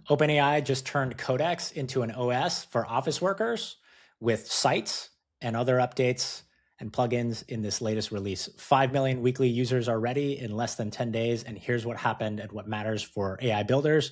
OpenAI just turned Codex into an OS for office workers with sites and other updates and plugins in this latest release. 5 million weekly users are ready in less than 10 days. And here's what happened and what matters for AI builders,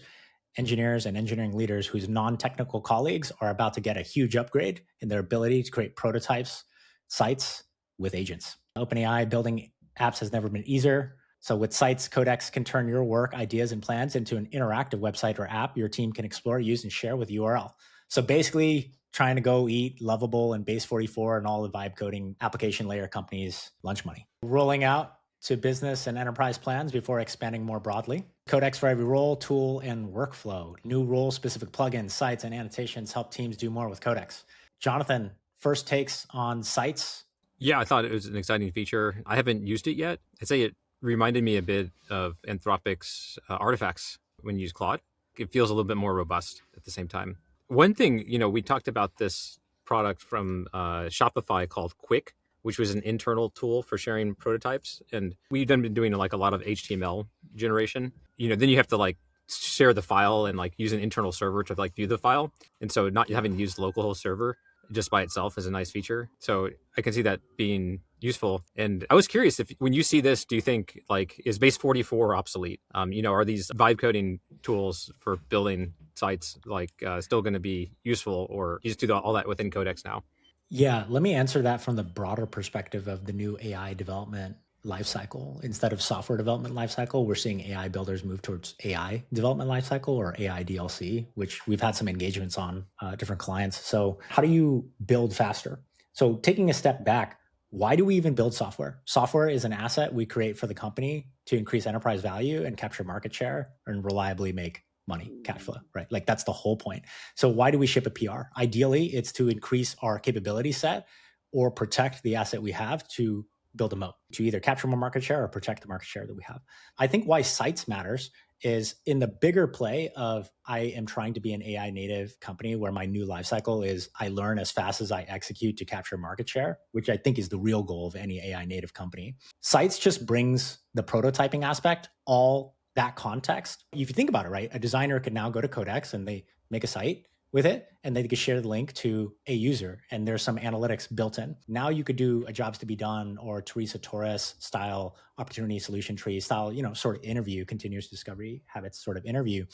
engineers, and engineering leaders whose non-technical colleagues are about to get a huge upgrade in their ability to create prototypes, sites with agents. OpenAI building apps has never been easier. So with sites, Codex can turn your work, ideas, and plans into an interactive website or app your team can explore, use, and share with URL. So basically trying to go eat Lovable and Base44 and all the vibe coding application layer companies lunch money. Rolling out to business and enterprise plans before expanding more broadly. Codex for every role, tool, and workflow. New role-specific plugins, sites, and annotations help teams do more with Codex. Jonathan, first takes on sites. Yeah, I thought it was an exciting feature. I haven't used it yet. I'd say it reminded me a bit of Anthropic's artifacts when you use Claude. It feels a little bit more robust at the same time. One thing, we talked about this product from Shopify called Quick, which was an internal tool for sharing prototypes. And we've been doing like a lot of HTML generation. Then you have to like share the file and like use an internal server to like view the file. And so not having to use the localhost server just by itself is a nice feature. So I can see that being useful. And I was curious if when you see this, do you think like, is Base44 obsolete? Are these vibe coding tools for building sites like still going to be useful, or you just do all that within Codex now? Yeah, let me answer that from the broader perspective of the new AI development lifecycle. Instead of software development lifecycle, we're seeing AI builders move towards AI development lifecycle or AI DLC, which we've had some engagements on different clients. So how do you build faster? So taking a step back, why do we even build software? Software is an asset we create for the company to increase enterprise value and capture market share and reliably make money, cash flow, right? Like that's the whole point. So why do we ship a PR? Ideally, it's to increase our capability set or protect the asset we have to build a moat, to either capture more market share or protect the market share that we have. I think why sites matters is in the bigger play of I am trying to be an AI native company where my new life cycle is I learn as fast as I execute to capture market share, which I think is the real goal of any AI native company. Sites just brings the prototyping aspect, all that context. If you think about it, right, a designer could now go to Codex and they make a site with it, and they could share the link to a user, and there's some analytics built in. Now you could do a jobs to be done or Teresa Torres style opportunity solution tree style, sort of interview, continuous discovery habits sort of interview,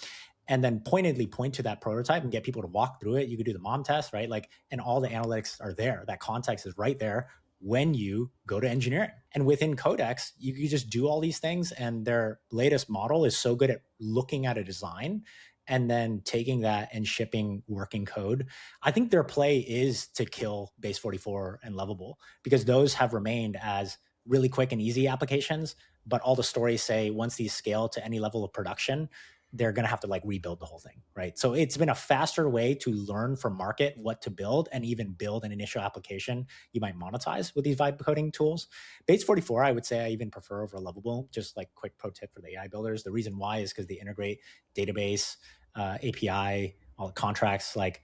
and then pointedly point to that prototype and get people to walk through it. You could do the mom test, right? Like, and all the analytics are there. That context is right there when you go to engineering. And within Codex, you can just do all these things, and their latest model is so good at looking at a design and then taking that and shipping working code. I think their play is to kill Base44 and Lovable because those have remained as really quick and easy applications. But all the stories say once these scale to any level of production, they're going to have to like rebuild the whole thing, right? So it's been a faster way to learn from market what to build and even build an initial application you might monetize with these vibe coding tools. Base44, I would say I even prefer over Lovable, just like quick pro tip for the AI builders. The reason why is because they integrate database, API, all the contracts, like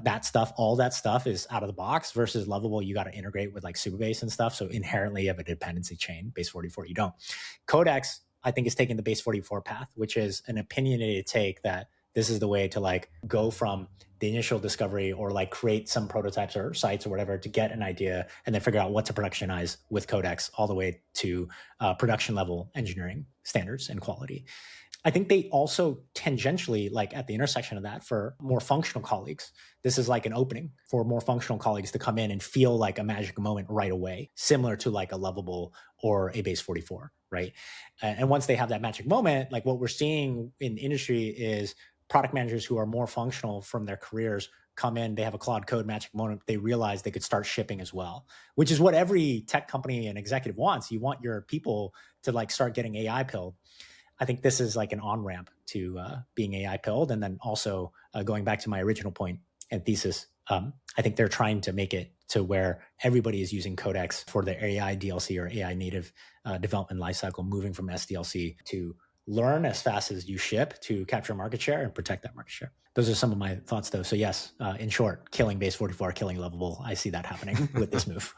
that stuff, all that stuff is out of the box versus Lovable. You got to integrate with like Supabase and stuff. So inherently you have a dependency chain. Base44, you don't. Codex, I think, is taking the Base44 path, which is an opinionated take that this is the way to like go from the initial discovery or like create some prototypes or sites or whatever to get an idea and then figure out what to productionize with Codex all the way to production level engineering standards and quality. I think they also tangentially, like at the intersection of that for more functional colleagues, this is like an opening for more functional colleagues to come in and feel like a magic moment right away, similar to like a Lovable or a Base44, right? And once they have that magic moment, like what we're seeing in industry is product managers who are more functional from their careers come in, they have a Claude Code magic moment, they realize they could start shipping as well, which is what every tech company and executive wants. You want your people to like start getting AI pilled. I think this is like an on-ramp to being AI pilled. And then also going back to my original point and thesis, I think they're trying to make it to where everybody is using Codex for their AI DLC or AI native development lifecycle, moving from SDLC to learn as fast as you ship to capture market share and protect that market share. Those are some of my thoughts though. So yes, in short, killing Base44, killing Lovable. I see that happening with this move.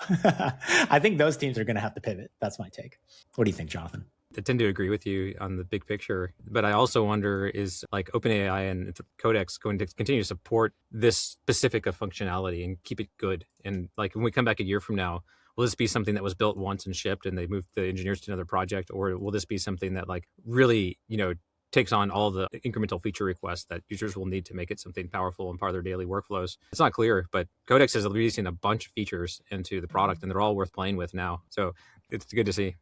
I think those teams are going to have to pivot. That's my take. What do you think, Jonathan? I tend to agree with you on the big picture, but I also wonder, is like OpenAI and Codex going to continue to support this specific of functionality and keep it good? And like when we come back a year from now, will this be something that was built once and shipped and they moved the engineers to another project? Or will this be something that like really, takes on all the incremental feature requests that users will need to make it something powerful and part of their daily workflows? It's not clear, but Codex is releasing a bunch of features into the product and they're all worth playing with now. So it's good to see.